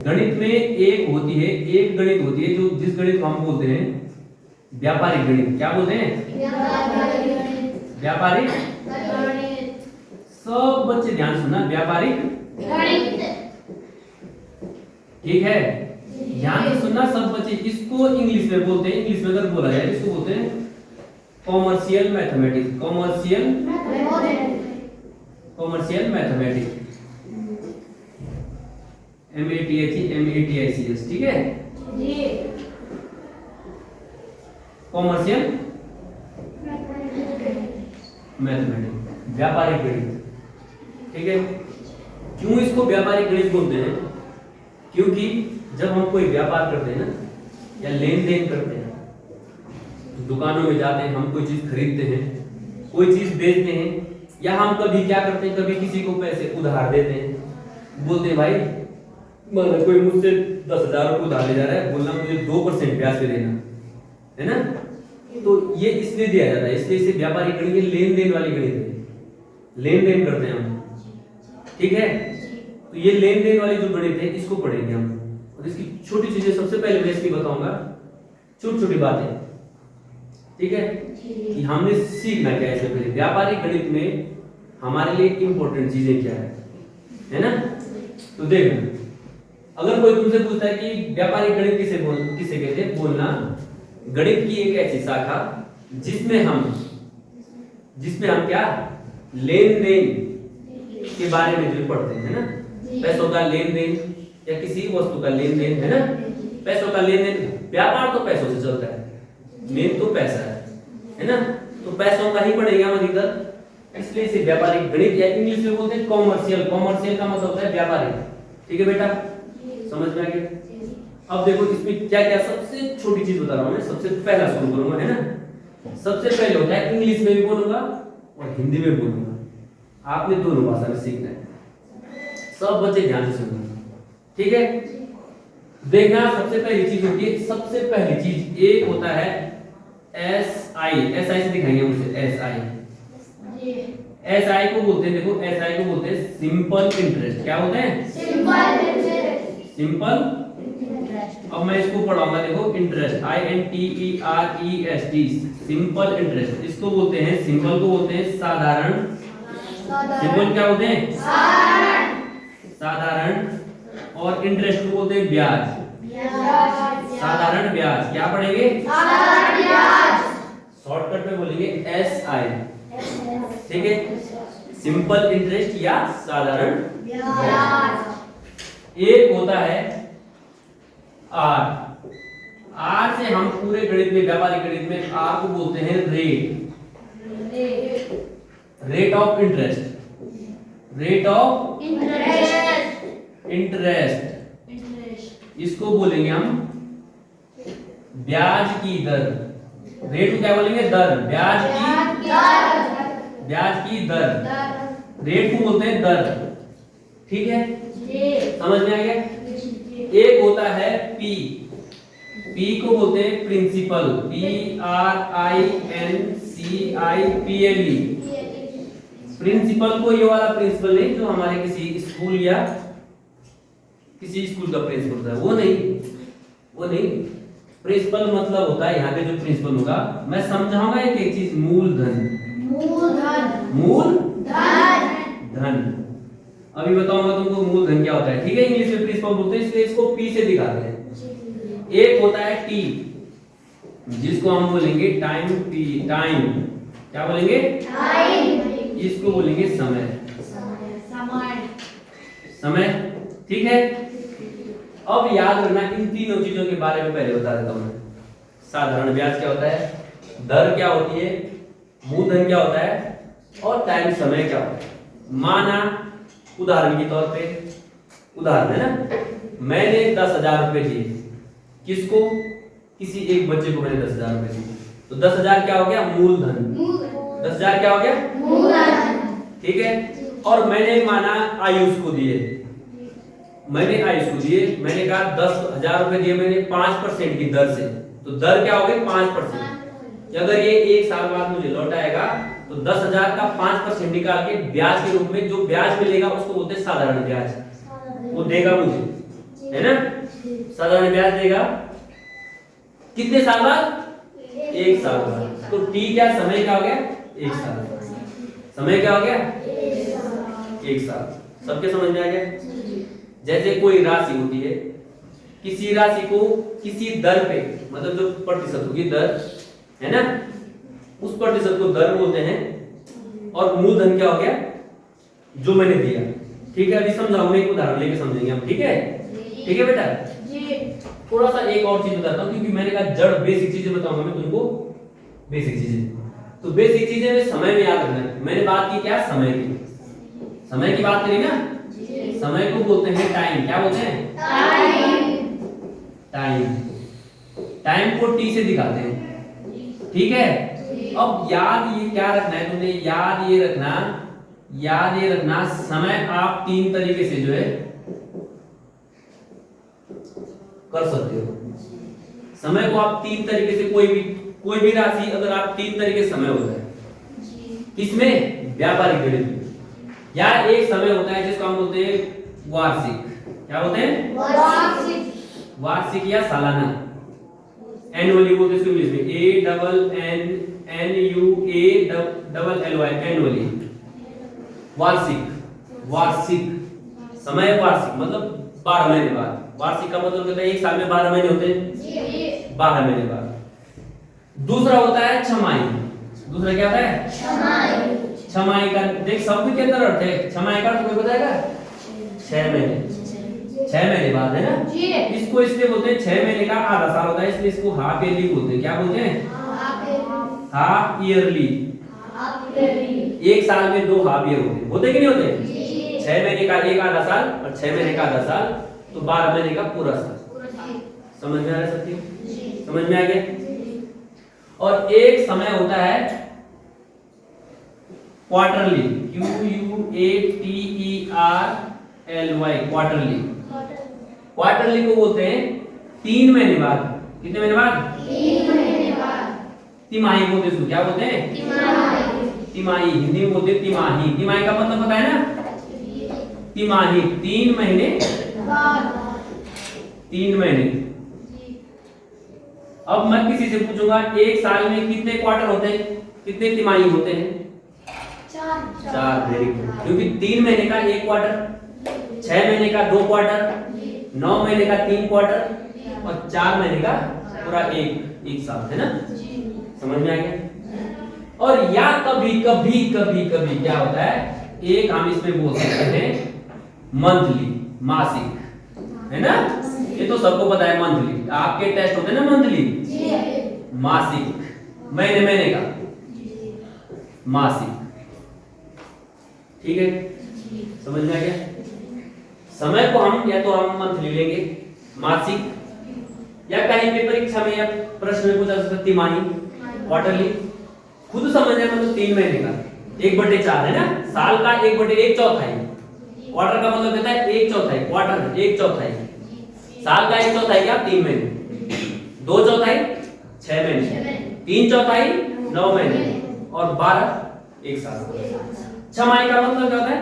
गणित में एक गणित होती है जो जिस गणित को हम बोलते हैं व्यापारिक गणित। क्या बोलते हैं? व्यापारिक गणित। सब बच्चे ध्यान सुनना, व्यापारिक गणित, ठीक है? ध्यान से सुनना सब बच्चे। इसको इंग्लिश में बोलते हैं, इंग्लिश में अगर बोला जाए इसको बोलते हैं commercial mathematics. Commercial mathematics, MATHS, ठीक है जी। कॉमर्शियल मैथमेटिक्स, व्यापारिक गणित, ठीक है। क्यों इसको व्यापारिक गणित बोलते हैं? क्योंकि जब हम कोई व्यापार करते हैं ना या लेन देन करते हैं, दुकानों में जाते हैं, हम कोई चीज खरीदते हैं, कोई चीज बेचते हैं, या हम कभी क्या करते हैं, कभी किसी को पैसे उधार देते हैं, बोलते हैं भाई मतलब कोई मुझसे 10,000 रुपये उधार ले जा रहा है, बोलना मुझे 2% ब्याज पे देना है ना, तो ये इसलिए दिया जाता है। इसलिए इसे व्यापारिक गणित, लेन देन वाली गणित है, लेन देन करते हैं हम, ठीक है। तो ये लेन देन वाली जो गणित है इसको पढ़ेंगे हम, और इसकी छोटी चीजें सबसे पहले मैं इसकी बताऊंगा, छोटी छोटी बातें, ठीक है, कि हमने सीखना क्या है। इससे पहले व्यापारिक गणित में हमारे लिए इंपॉर्टेंट चीजें क्या है ना। तो देखना, अगर कोई तुमसे पूछता है कि व्यापारिक गणित किसे कहते हैं, बोलना गणित की एक ऐसी शाखा जिसमें हम क्या लेन देन के बारे में जो पढ़ते हैं ना, पैसों का लेन देन या किसी वस्तु का लेन देन, है ना। पैसों का लेन देन, व्यापार तो पैसों से चलता है, मेन तो पैसा है ना, तो पैसों का ही पढ़ेंगे हम अधिकतर, इसलिए इसे व्यापारिक गणित या इंग्लिश में बोलते हैं कॉमर्शियल। कॉमर्शियल का मतलब होता है व्यापारिक, ठीक है बेटा, समझ में आ गया? अब देखो इसमें क्या क्या, सबसे छोटी चीज बता रहा हूं मैं, सबसे पहला शुरू करूंगा, है ना। सबसे पहले होता है, इंग्लिश में भी बोलूंगा और हिंदी में बोलूंगा, आपने दोनों भाषा में सीखना है, सब बच्चे ध्यान से सुनना, ठीक है। देखना, सबसे पहली चीज होती है, सबसे पहली चीज एक होता है SI से दिखाएंगे मुझे, SI को बोलते हैं, देखो SI को बोलते हैं सिंपल इंटरेस्ट। क्या बोलते हैं? Simple interest. अब मैं इसको पढ़ाऊंगा, देखो इंटरेस्ट, INTEREST, सिंपल इंटरेस्ट। इसको बोलते हैं, सिंपल को बोलते हैं साधारण। सिंपल क्या बोलते हैं? साधारण। और इंटरेस्ट को बोलते हैं ब्याज। साधारण ब्याज। क्या पढ़ेंगे? साधारण ब्याज। शॉर्टकट में बोलेंगे SI, ठीक है, सिंपल इंटरेस्ट या साधारण ब्याज। एक होता है R से हम पूरे गणित में, व्यापारिक गणित में R को बोलते हैं रेट ऑफ इंटरेस्ट। इसको बोलेंगे हम ब्याज की दर। रेट को क्या बोलेंगे? दर। ब्याज की दर, रेट को बोलते हैं दर, ठीक है, समझ में आ गया? एक होता है P को बोलते हैं प्रिंसिपल, PRINCIPLE। प्रिंसिपल को ये वाला प्रिंसिपल नहीं जो हमारे किसी स्कूल या किसी स्कूल का प्रिंसिपल होता है, वो नहीं। प्रिंसिपल मतलब होता है, यहाँ पे जो प्रिंसिपल होगा, मैं समझाऊंगा एक चीज, मूलधन। अभी बताऊंगा तुमको मूलधन क्या होता है, ठीक है। इंग्लिश में प्रिंसिपल बोलते हैं, इसलिए इसको P से दिखाते हैं। एक होता है T, जिसको हम बोलेंगे टाइम। क्या बोलेंगे? टाइम। इसको बोलेंगे समय, ठीक है। अब याद रखना, इन तीनों चीजों के बारे में पहले बता देता हूं मैं। साधारण ब्याज क्या होता है, दर क्या होती है, मूलधन क्या होता है, और टाइम समय क्या होता है। माना उदाहरण के तौर पे, उदाहरण है ना, मैंने 10,000 रुपए दिए, किसको? किसी एक बच्चे को मैंने 10,000 रुपए दिए, तो 10,000 क्या हो गया? मूलधन। 10,000 क्या हो गया? मूलधन, ठीक है। और मैंने माना आयुष को दिए, मैंने कहा 10,000 रुपए दिए मैंने 5% की दर से, तो दर क्या हो गई? 5%। अगर ये 1 साल बाद मुझे लौटाएगा तो 10,000 का 5% निकाल के ब्याज के रूप में जो ब्याज मिलेगा उसको बोलते हैं साधारण ब्याज, वो देगा मुझे, है ना। साधारण ब्याज देगा कितने साल बाद? 1 साल बाद। तो टी क्या समय क्या हो गया? 1 साल। समय क्या हो गया? 1 साल। सबके समझ में आ गया? जैसे कोई राशि होती है, किसी राशि को किसी दर पे, मतलब जो प्रतिशत होगी दर, है ना, उस प्रतिशत को दर बोलते हैं, और मूलधन क्या हो गया? जो मैंने दिया। ठीक है, अभी समझाऊंगा, एक उदाहरण लेके समझेंगे हम। ठीक है, ठीक है बेटा जी। थोड़ा सा एक और चीज बताता हूँ, क्योंकि मैंने कहा जड़ बेसिक चीजें बताऊंगा मैं तुमको, बेसिक चीजें। तो बेसिक चीजें में समय में याद रखना है। मैंने बात की क्या? समय की। समय की बात करी ना, समय को बोलते हैं टाइम। क्या बोलते हैं? टाइम। टाइम को टी से दिखाते हैं। ठीक है, अब याद ये क्या रखना है तुमने? याद ये रखना समय आप 3 तरीके से जो है कर सकते हो। समय को आप 3 तरीके से, कोई भी राशि अगर आप 3 तरीके से समय होता है किसमें? व्यापारिक गणित में। या एक समय होता है जिसको हम बोलते हैं वार्षिक। क्या बोलते हैं? वार्षिक या सालाना। एनुअली बोलते हैं इंग्लिश में, ANNUALLY, एनुअली। वार्षिक समय, वार्षिक मतलब 12 महीने बाद। वार्षिक का मतलब कहते हैं 1 साल में 12 महीने होते हैं, 12 महीने बाद। दूसरा होता है छमाही। दूसरा क्या होता है? छमाही का देख शब्द के अंदर अर्थ है। छमाही का अर्थ कोई बताएगा? 6 महीने। 6 महीने बाद, है ना। इसको इसलिए बोलते हैं 6 महीने का आधा साल होता है, इसलिए इसको हाफ ईयरली बोलते हैं। क्या बोलते हैं? Half yearly. 1 साल में 2 हाफ ईयर होते कि नहीं होते? 6 महीने का एक आधा साल और 6 महीने का आधा साल, तो 12 महीने का पूरा साल। समझ में आ रहा है सबकी? समझ में आ गया? और एक समय होता है क्वार्टरली, QUATERLY, क्वार्टरली। क्वार्टरली को बोलते हैं 3 महीने बाद। कितने महीने बाद? 3 महीने बाद। तिमाही बोलते हैं। क्या बोलते हैं? तिमाही। हिंदी में बोलते हैं तिमाही। तिमाही का मतलब पता है ना? तिमाही 3 महीने बाद। 3 महीने। अब मैं किसी से पूछूंगा 1 साल में कितने क्वार्टर होते हैं, कितने तिमाही होते हैं? 4। Very good. क्योंकि 3 महीने का 1 क्वार्टर, 6 महीने का 2 क्वार्टर, 9 महीने का 3 क्वार्टर और 4 महीने का पूरा एक साल, है ना। समझ में आ गया? और या कभी क्या होता है, एक हम इसमें बोल सकते हैं मंथली, मासिक, है ना। ये तो सबको पता है मंथली। आपके टेस्ट होते हैं ना मंथली, मासिक, महीने का, मासिक। ठीक है, समझ में आ गया? समय को हम या तो हम मंथली लेंगे, मासिक, या कहीं पे परीक्षा में या प्रश्न में पूछा सकता तिमाही, क्वार्टरली। खुद समझना मतलब 3 महीने का 1/4, है ना। साल का 1/1 चौथाई। क्वार्टर का मतलब कहता है 1 चौथाई। क्वार्टर 1 चौथाई। साल का 1 चौथाई क्या? 3 महीने। 2 चौथाई 6 महीने। 3 चौथाई 9 महीने और 12 1 साल। छमाही का मतलब क्या होता है?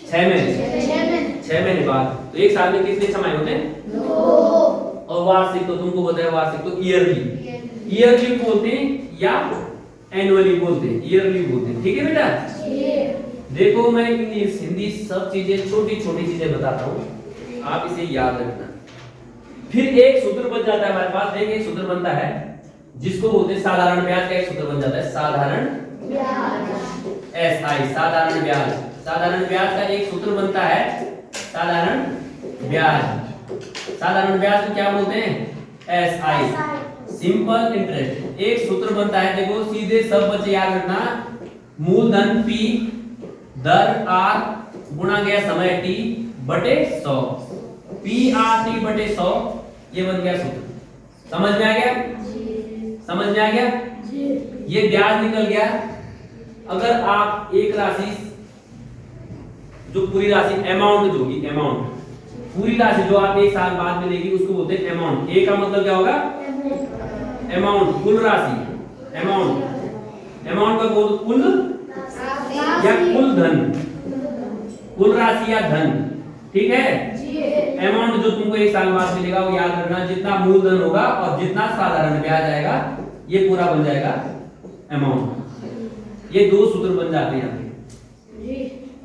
6 महीने। 6 महीने बाद। तो 1 साल में कितने छमाही होते हैं? 2। और वार्षिक तो तुमको बताया, वार्षिक तो ईयरली बोलते हैं या एनुअली बोलते हैं, ईयरली बोलते हैं। ठीक है बेटा? देखो मैं इंग्लिश, हिंदी सब चीजें, छोटी छोटी चीजें बताता हूँ, आप इसे याद रखना। फिर एक सूत्र बन जाता है हमारे पास। देखिए एक सूत्र बनता है जिसको बोलते हैं साधारण ब्याज का। एक सूत्र बन जाता है साधारण ब्याज, SI, साधारण ब्याज। साधारण ब्याज का एक सूत्र बनता है साधारण ब्याज। साधारण ब्याज को क्या बोलते हैं? SI, simple interest. एक सूत्र बनता है, देखो सीधे सब बच्चे याद रखना, मूलधन P, दर R गुणा गया समय T बटे 100, PRT बटे 100। ये बन गया सूत्र। समझ में आ गया? समझ में आ गया? ये ब्याज निकल गया। अगर आप एक राशि, जो पूरी राशि अमाउंट, जो भी अमाउंट, पूरी राशि जो आप 1 साल बाद मिलेगी उसको बोलते हैं अमाउंट। ए का मतलब क्या होगा? अमाउंट, कुल राशि। अमाउंट का बोल कुल या कुल धन, कुल राशि या धन। ठीक है? जो तुमको 1 साल बाद मिलेगा वो याद रखना, जितना मूलधन होगा और जितना साधारण ब्याज आएगा ये पूरा बन जाएगा अमाउंट। ये दो सूत्र बन जाते हैं यहाँ पे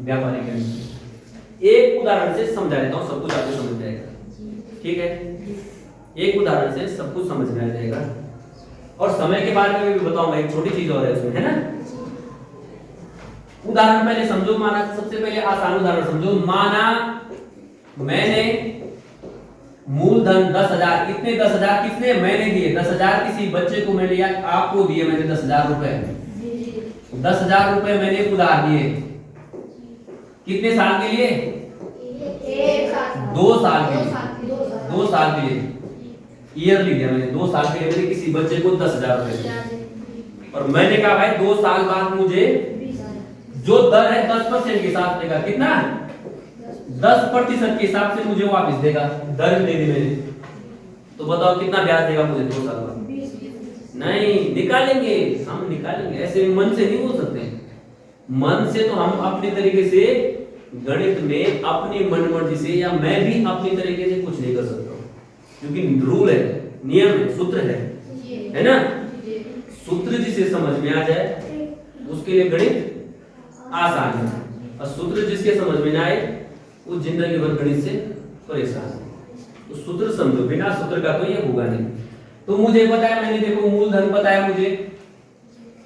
व्यापारिक गणित। एक उदाहरण से समझा देता हूँ, सब कुछ आपको समझ जाएगा। ठीक है, एक उदाहरण से सब कुछ समझ में आ जाएगा। और समय के बारे में भी बताऊंगा, एक छोटी चीज और है उसमें, है ना। उदाहरण पहले समझो, माना सबसे पहले आसान उदाहरण समझो। माना मैंने मूलधन 10,000, इतने 10,000 किसने, मैंने दिए 10,000 किसी बच्चे को मैंने या आपको दिए मैंने 10,000 रुपए। 10,000 रुपए मैंने उधार दिए, कितने साल के लिए, 2 साल के लिए, 2 साल के लिए ईयरली दिया मैंने, 2 साल के लिए मैंने किसी बच्चे को 10,000 रुपए। और मैंने कहा भाई 2 साल बाद मुझे जो दर है 10% के साथ देगा, कितना 10% के हिसाब से मुझे वापस देगा, दर दे दी मैंने। तो बताओ कितना ब्याज देगा मुझे 2 साल बाद? नहीं, निकालेंगे, हम निकालेंगे, ऐसे मन से नहीं बोल सकते। मन से तो हम अपने तरीके से गणित में अपनी मनमर्जी से, या मैं भी अपनी तरीके से कुछ नहीं कर सकता हूं, क्योंकि रूल है, नियम है, सूत्र है ना। सूत्र जिसे समझ में आ जाए उसके लिए गणित आसान है, और सूत्र जिसके समझ में ना आए वो जिंदगी भर गणित से परेशान है। तो सूत्र समझो, बिना सूत्र का तो ये होगा नहीं। तो मुझे पता है, मैंने देखो मूलधन पता है मुझे,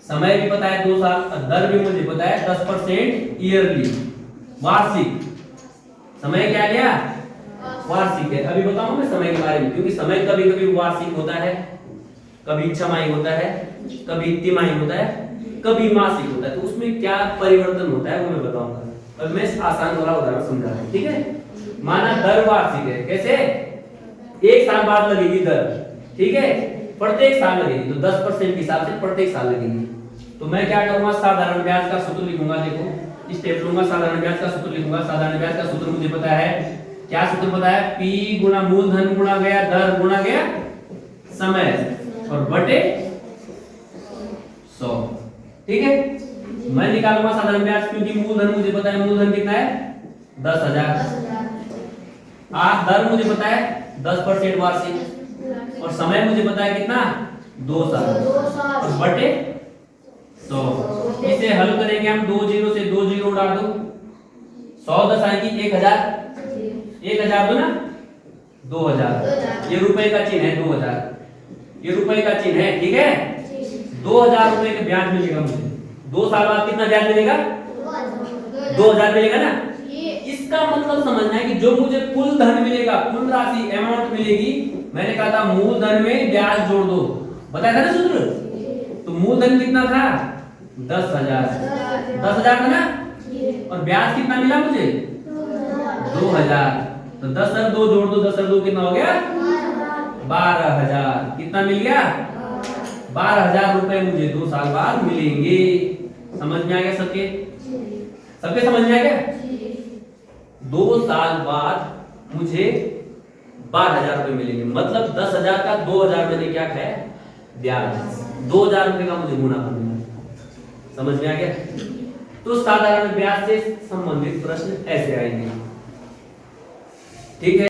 समय भी पता है 2 साल, और दर भी मुझे पता है 10% ईयरली, वार्षिक। समय क्या लिया, वार्षिक है। अभी बताऊं मैं समय के बारे में, क्योंकि समय कभी कभी वार्षिक होता है, कभी छमाही होता है, कभी तिमाही होता है, कभी मासिक होता है। तो उसमें क्या परिवर्तन होता है वो मैं बताऊंगा। और मैं आसान वाला उदाहरण समझा रहा हूं, ठीक है। माना दर वार्षिक है, कैसे, 1 साल बाद लगेगी दर, ठीक है, प्रत्येक साल लगेगी, तो 10% के हिसाब से प्रत्येक साल लगेगी। तो मैं क्या करूंगा, साधारण ब्याज का सूत्र लिखूंगा। देखो स्टेप लूंगा, साधारण ब्याज का सूत्र लिखूंगा। साधारण ब्याज का सूत्र मुझे पता है, क्या सूत्र पता है, P गुणा मूलधन गुणा गया दर गुणा गया समय, और बटे 100, ठीक है। मैं निकालूंगा साधारण ब्याज, क्योंकि मूलधन मुझे पता है, मूलधन कितना है 10,000, दर मुझे पता है 10% वार्षिक, और समय मुझे पता है कितना 2 साल, और बटे 100। इसे हल करेंगे हम, 2 जीरो से 2 जीरो उड़ा दो, 100 10 आएगी 1,000, 1,000 दो ना 2,000, ये रुपए का चिन्ह है 2,000, ये रुपए का चिन्ह है, ठीक है। 2,000 रुपए का ब्याज मिलेगा मुझे, 2 साल बाद कितना ब्याज मिलेगा, 2,000 मिलेगा ना। इसका मतलब समझना है कि जो मुझे कुल धन मिलेगा, कुल राशि अमाउंट मिलेगी, मैंने कहा था मूलधन में ब्याज जोड़ दो, बताया था ना सूत्र। तो मूलधन कितना था 10,000, 10,000 था ना, और ब्याज कितना मिला मुझे 2,000। तो 10 और 2 जोड़ दो, 10 और 2 कितना हो गया 12,000। कितना मिल गया 12,000 रुपए मुझे 2 साल बाद मिलेंगे। समझ में आ गया सबके, सबके समझ में आ गया। 2 साल बाद मुझे 12,000 रुपए मिलेंगे, मतलब 10,000 का 2,000 मैंने क्या खाया, ब्याज। 2,000 रुपए का मुझे मुनाफा मिला। समझ में आ गया। तो साधारण ब्याज से संबंधित प्रश्न ऐसे आएंगे, ठीक है।